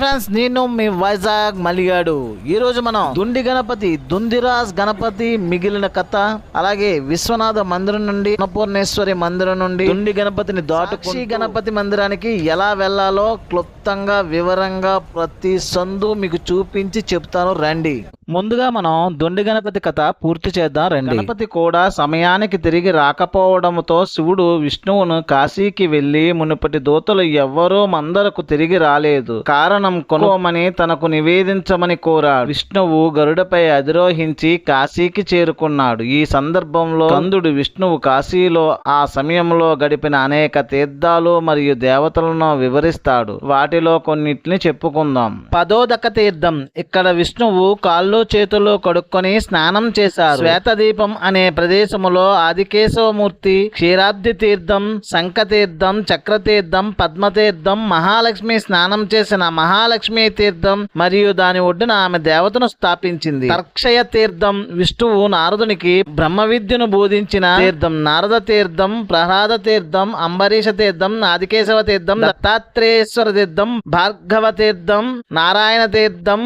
Friends, నేను మీ వైజాగ్ మలిగాడు. ఈ రోజు మనం దుండి గణపతి, దుందిరాజ్ గణపతి మిగిలిన కథ, అలాగే విశ్వనాథ మందిరం నుండి అన్నపూర్ణేశ్వరి మందిరం నుండి దుండి గణపతిని దాటుకుని గణపతి మందిరానికి ఎలా వెళ్లాలో క్లుప్తంగా వివరంగా ప్రతి సందు మీకు చూపించి చెప్తాను రండి. ముందుగా మనం దుండి గణపతి కథ పూర్తి చేద్దాం రండి. గణపతి కూడా సమయానికి తిరిగి రాకపోవడంతో శివుడు విష్ణువును కాశీకి వెళ్లి మునుపటి దూతలు ఎవ్వరూ మందరకు తిరిగి రాలేదు, కారణం కొనుకోమని తనకు నివేదించమని కోరాడు. విష్ణువు గరుడపై అధిరోహించి కాశీకి చేరుకున్నాడు. ఈ సందర్భంలో కందుడు విష్ణువు కాశీలో ఆ సమయంలో గడిపిన అనేక తీర్థాలు మరియు దేవతలను వివరిస్తాడు. వాటిలో కొన్నిటిని చెప్పుకుందాం. పదోదక తీర్థం. ఇక్కడ విష్ణువు కాళ్ళు చేతులు కడుక్కొని స్నానం చేశారు. శ్వేతదీపం అనే ప్రదేశములో ఆదికేశవమూర్తి, క్షీరాబ్ది తీర్థం, శంఖతీర్థం, చక్రతీర్థం, పద్మతీర్థం, మహాలక్ష్మి స్నానం చేసిన మహాలక్ష్మి తీర్థం మరియు దాని ఒడ్డున ఆమె దేవతను స్థాపించింది. తర్క్షయ తీర్థం. విష్ణువు నారదునికి బ్రహ్మ విద్యను బోధించిన తీర్థం. నారద తీర్థం, ప్రహ్లాద తీర్థం, అంబరీష తీర్థం, ఆదికేశవ తీర్థం, దత్తాత్రేయేశ్వర తీర్థం, భార్గవ తీర్థం, నారాయణ తీర్థం,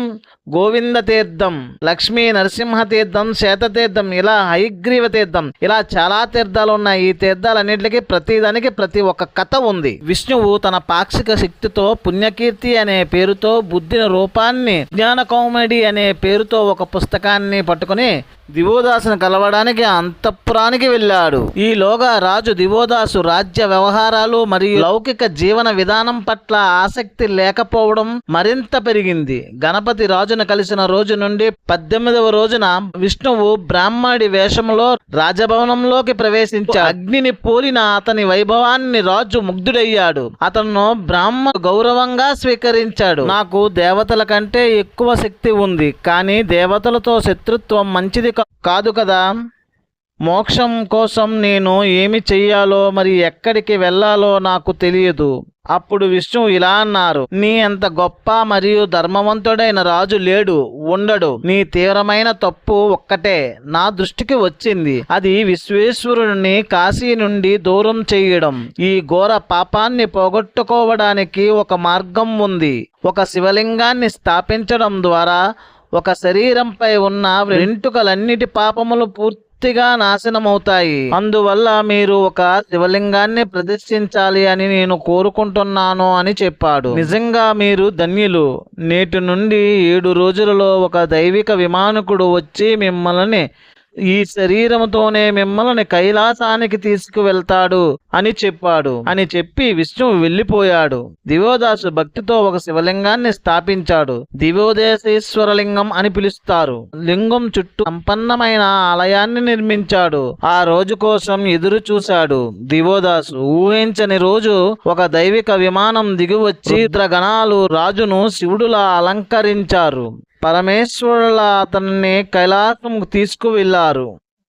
గోవింద తీర్థం, లక్ష్మీ నరసింహ తీర్థం, శేతతీర్థం, ఇలా హయగ్రీవ తీర్థం, ఇలా చాలా తీర్థాలు ఉన్నాయి. ఈ తీర్థాలన్నింటికి ప్రతిదానికి ప్రతి ఒక్క కథ ఉంది. విష్ణువు తన పాక్షిక శక్తితో పుణ్యకీర్తి అనే పేరుతో, బుద్ధిని రూపాన్ని, జ్ఞాన కౌముడి అనే పేరుతో ఒక పుస్తకాన్ని పట్టుకుని దివోదాసును కలవడానికి అంతఃపురానికి వెళ్ళాడు. ఈలోగా రాజు దివోదాసు రాజ్య వ్యవహారాలు మరియు లౌకిక జీవన విధానం పట్ల ఆసక్తి లేకపోవడం మరింత పెరిగింది. గణపతి రాజును కలిసిన రోజు నుండి 18వ రోజున విష్ణువు బ్రాహ్మడి వేషంలో రాజభవనంలోకి ప్రవేశించాడు. అగ్నిని పోలిన అతని వైభవాన్ని రాజు ముగ్ధుడయ్యాడు. అతను బ్రాహ్మణ గౌరవంగా స్వీకరించాడు. నాకు దేవతల కంటే ఎక్కువ శక్తి ఉంది, కానీ దేవతలతో శత్రుత్వం మంచిది కాదు కదా. మోక్షం కోసం నేను ఏమి చెయ్యాలో మరి ఎక్కడికి వెళ్ళాలో నాకు తెలియదు. అప్పుడు విష్ణువు ఇలా అన్నారు: నీ అంత గొప్ప మరియు ధర్మవంతుడైన రాజు లేడు, ఉండడు. నీ తీవ్రమైన తప్పు ఒక్కటే నా దృష్టికి వచ్చింది. అది విశ్వేశ్వరుని కాశీ నుండి దూరం చేయడం. ఈ ఘోర పాపాన్ని పోగొట్టుకోవడానికి ఒక మార్గం ఉంది. ఒక శివలింగాన్ని స్థాపించడం ద్వారా ఒక శరీరంపై ఉన్న వెంట్రుకలన్నిటి పాపములు పూర్తిగా నాశనమవుతాయి. అందువల్ల మీరు ఒక శివలింగాన్ని ప్రతిష్ఠించాలి అని నేను కోరుకుంటున్నాను అని చెప్పాడు. నిజంగా మీరు ధన్యులు. నేటి నుండి 7 రోజులలో ఒక దైవిక విమానకుడు వచ్చి మిమ్మల్ని ఈ శరీరంతోనే మిమ్మల్ని కైలాసానికి తీసుకువెళ్తాడు అని చెప్పాడు అని చెప్పి విష్ణువు వెళ్ళిపోయాడు. దివోదాసు భక్తితో ఒక శివలింగాన్ని స్థాపించాడు. దివోదేశేశ్వరలింగం అని పిలుస్తారు. లింగం చుట్టూ సంపన్నమైన ఆలయాన్ని నిర్మించాడు. ఆ రోజు కోసం ఎదురు చూశాడు దివోదాసు. ఊహించని రోజు ఒక దైవిక విమానం దిగివచ్చి రుద్రగణాలు రాజును శివుడులా అలంకరించారు. పరమేశ్వరుల అతన్ని కైలాసం తీసుకువెళ్లారు.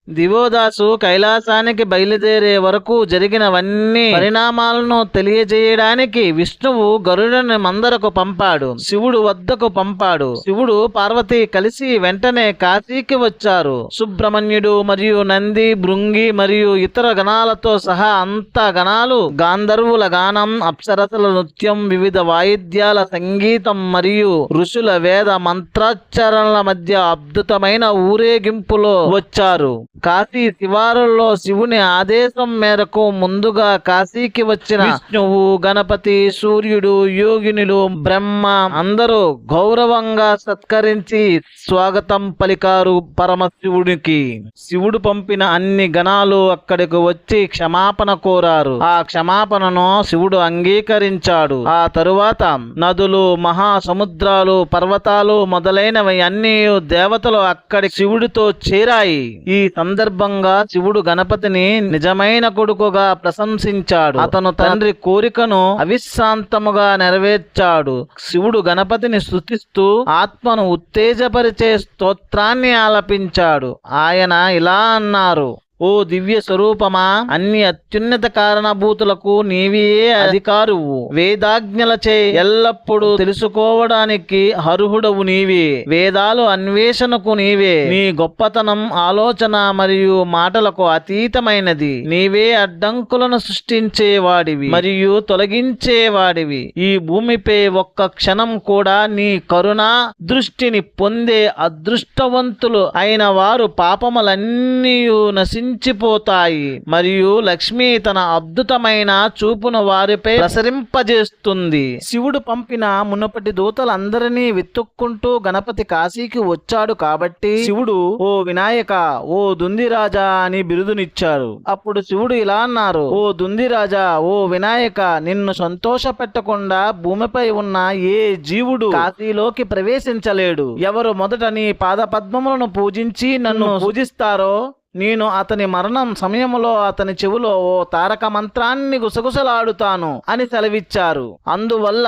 దివోదాసు కైలాసానికి బయలుదేరే వరకు జరిగినవన్నీ పరిణామాలను తెలియజేయడానికి విష్ణువు గరుడని మందరకు పంపాడు. శివుడు వద్దకు పంపాడు. శివుడు, పార్వతి కలిసి వెంటనే కాశీకి వచ్చారు. సుబ్రహ్మణ్యుడు మరియు నంది, భృంగి మరియు ఇతర గణాలతో సహా అంత గణాలు గాంధర్వుల గానం, అప్సరసల నృత్యం, వివిధ వాయిద్యాల సంగీతం మరియు ఋషుల వేద మంత్రోచ్చరణల మధ్య అద్భుతమైన ఊరేగింపులో వచ్చారు. కాశీ శివారుల్లో శివుని ఆదేశం మేరకు ముందుగా కాశీకి వచ్చిన విష్ణువు, గణపతి, సూర్యుడు, యోగినులు, బ్రహ్మ అందరూ గౌరవంగా సత్కరించి స్వాగతం పలికారు పరమశివుడికి. శివుడు పంపిన అన్ని గణాలు అక్కడికి వచ్చి క్షమాపణ కోరారు. ఆ క్షమాపణను శివుడు అంగీకరించాడు. ఆ తరువాత నదులు, మహాసముద్రాలు, పర్వతాలు మొదలైనవి అన్ని దేవతలు అక్కడి శివుడితో చేరాయి. ఈ సందర్భంగా శివుడు గణపతిని నిజమైన కొడుకుగా ప్రశంసించాడు. అతను తండ్రి కోరికను అవిశ్రాంతముగా నెరవేర్చాడు. శివుడు గణపతిని స్తుతిస్తూ ఆత్మను ఉత్తేజపరిచే స్తోత్రాన్ని ఆలపించాడు. ఆయన ఇలా అన్నారు: ఓ దివ్య స్వరూపమా, అన్ని అత్యున్నత కారణభూతులకు నీవే అధికారువు. వేదాజ్ఞలచే ఎల్లప్పుడూ తెలుసుకోవడానికి అర్హుడవు నీవే. వేదాలు అన్వేషణకు నీవే. నీ గొప్పతనం ఆలోచన మరియు మాటలకు అతీతమైనది. నీవే అడ్డంకులను సృష్టించేవాడివి మరియు తొలగించేవాడివి. ఈ భూమిపై ఒక్క క్షణం కూడా నీ కరుణా దృష్టిని పొందే అదృష్టవంతులు అయిన వారు పాపములన్నీ నశించిపోతాయి మరియు లక్ష్మి తన అద్భుతమైన చూపును వారిపై ప్రసరింపజేస్తుంది. శివుడు పంపిన మునుపటి దూతలందరినీ వెతుక్కుంటూ గణపతి కాశీకి వచ్చాడు కాబట్టి శివుడు ఓ వినాయక, ఓ దుందిరాజా అని బిరుదునిచ్చారు. అప్పుడు శివుడు ఇలా అన్నారు, ఓ దుందిరాజా, ఓ వినాయక, నిన్ను సంతోష పెట్టకుండా భూమిపై ఉన్న ఏ జీవుడు కాశీలోకి ప్రవేశించలేడు. ఎవరు మొదట నీ పాద పద్మములను పూజించి నన్ను పూజిస్తారో నేను అతని మరణం సమయంలో అతని చెవులో ఓ తారక మంత్రాన్ని గుసగుసలాడుతాను అని సెలవిచ్చారు. అందువల్ల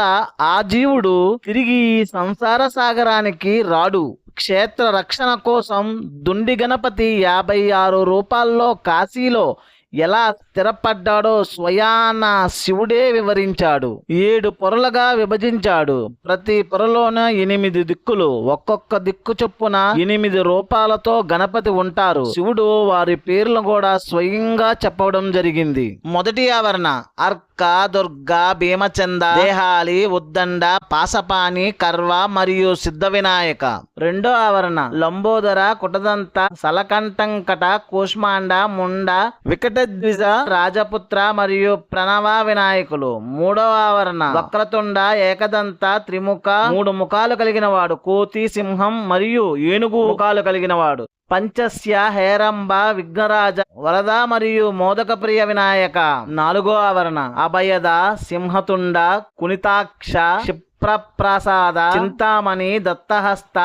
ఆ జీవుడు తిరిగి ఈ సంసార సాగరానికి రాడు. క్షేత్ర రక్షణ కోసం దుండి గణపతి 56 రూపాల్లో కాశీలో ఎలా స్థిరపడ్డాడో స్వయాన శివుడే వివరించాడు. 7 పొరలుగా విభజించాడు. ప్రతి పొరలోన 8 దిక్కులు, ఒక్కొక్క దిక్కు చొప్పున 8 రూపాలతో గణపతి ఉంటారు. శివుడు వారి పేర్లను కూడా స్వయంగా చెప్పడం జరిగింది. మొదటి ఆవరణ అర్క, దుర్గా, భీమచంద, దేహాలి, ఉద్దండ, పాసపాని, కర్వ మరియు సిద్ధ వినాయక. రెండో ఆవరణ లంబోదర, కుటదంత, సలకంటంకట, కూష్మాండ, ముండ, వికటద్విజ, రాజపుత్ర మరియు ప్రణవ వినాయకులు. మూడవ ఆవరణ వక్రతుండ, ఏకదంత, త్రిముఖ, 3 ముఖాలు కలిగిన వాడు, కోతి, సింహం మరియు ఏనుగు ముఖాలు కలిగిన వాడు. పంచస్య, హేరంబ, విఘ్నరాజ, వరద మరియు మోదక ప్రియ వినాయక. 4వ ఆవరణ అభయద, సింహతుండ, కునితాక్ష, క్షిప్రప్రసాద, చింతామణి, దత్తహస్త,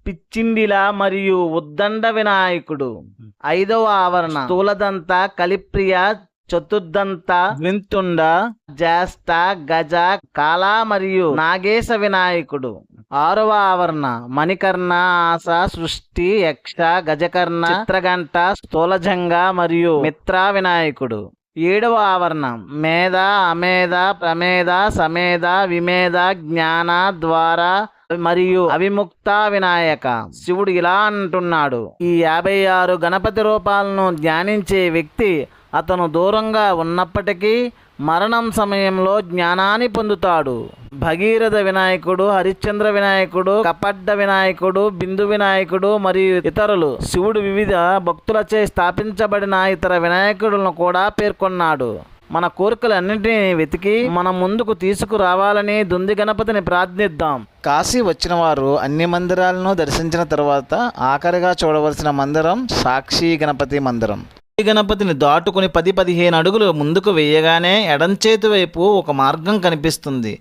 పిచ్చిండిల మరియు ఉద్దండ వినాయకుడు. 5వ ఆవరణ స్థూలదంత, కలిప్రియ, చతుర్దంత, వింతుండ, జ్యేష్ఠ, గజ, కాల మరియు నాగేశ వినాయకుడు. 6వ ఆవరణ మణికర్ణ, ఆస, సృష్టి, యక్ష, గజకర్ణ, చిత్రగంట, స్థూలజంగ మరియు మిత్ర వినాయకుడు. 7వ ఆవరణ మేధ, అమేధ, ప్రమేధ, సమేధ, విమేధ, జ్ఞాన, ద్వార మరియు అవిముక్త వినాయక. శివుడు ఇలా అంటున్నాడు, ఈ 56 గణపతి రూపాలను ధ్యానించే వ్యక్తి అతను దూరంగా ఉన్నప్పటికీ మరణం సమయంలో జ్ఞానాన్ని పొందుతాడు. భగీరథ వినాయకుడు, హరిశ్చంద్ర వినాయకుడు, కపడ్డ వినాయకుడు, బిందు వినాయకుడు మరియు ఇతరులు. శివుడు వివిధ భక్తులచే స్థాపించబడిన ఇతర వినాయకుడులను కూడా పేర్కొన్నాడు. మన కోరికలన్నింటినీ వెతికి మన ముందుకు తీసుకురావాలని దుంది గణపతిని ప్రార్థిద్దాం. కాశీ వచ్చిన వారు అన్ని మందిరాలను దర్శించిన తర్వాత ఆఖరిగా చూడవలసిన మందిరం సాక్షి గణపతి మందిరం. ఈ గణపతిని దాటుకుని 10-15 అడుగులు ముందుకు వేయగానే ఎడంచేతి వైపు ఒక మార్గం కనిపిస్తుంది.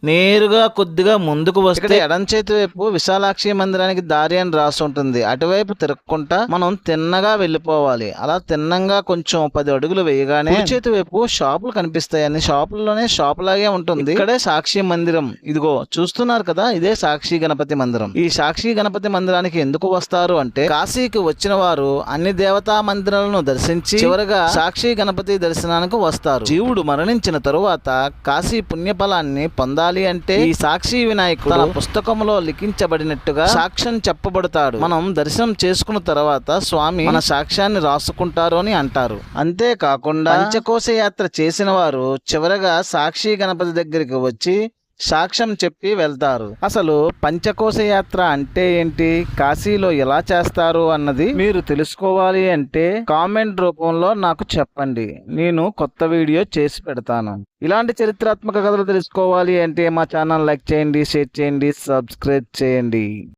నేరుగా కొద్దిగా ముందుకు వస్తే ఎడంచేతి వైపు విశాలాక్షి మందిరానికి దారి అని రాసి ఉంటుంది. అటువైపు తిరగకుండా మనం తిన్నగా వెళ్ళిపోవాలి. అలా తిన్నంగా కొంచెం 10 అడుగులు వేయగానే చేతి వైపు షాపులు కనిపిస్తాయని, షాపుల్లోనే షాపు లాగే ఉంటుంది. ఇక్కడే సాక్షి మందిరం. ఇదిగో చూస్తున్నారు కదా, ఇదే సాక్షి గణపతి మందిరం. ఈ సాక్షి గణపతి మందిరానికి ఎందుకు వస్తారు అంటే, కాశీకి వచ్చిన వారు అన్ని దేవతా మందిరాలను దర్శించి చివరగా సాక్షి గణపతి దర్శనానికి వస్తారు. జీవుడు మరణించిన తరువాత కాశీ పుణ్యఫలాన్ని పొందాలి అంటే ఈ సాక్షి వినాయకుడు తన పుస్తకంలో లిఖించబడినట్టుగా సాక్ష్యం చెప్పబడతాడు. మనం దర్శనం చేసుకున్న తర్వాత స్వామి మన సాక్ష్యాన్ని రాసుకుంటారు అని అంటారు. అంతేకాకుండా పంచకోశ యాత్ర చేసిన వారు చివరగా సాక్షి గణపతి దగ్గరికి వచ్చి సాక్ష్యం చెప్పి వెళ్తారు. అసలు పంచకోశ యాత్ర అంటే ఏంటి, కాశీలో ఎలా చేస్తారు అన్నది మీరు తెలుసుకోవాలి అంటే కామెంట్ రూపంలో నాకు చెప్పండి. నేను కొత్త వీడియో చేసి పెడతాను. ఇలాంటి చరిత్రాత్మక కథలు తెలుసుకోవాలి అంటే మా ఛానల్ లైక్ చేయండి, షేర్ చేయండి, సబ్స్క్రైబ్ చేయండి.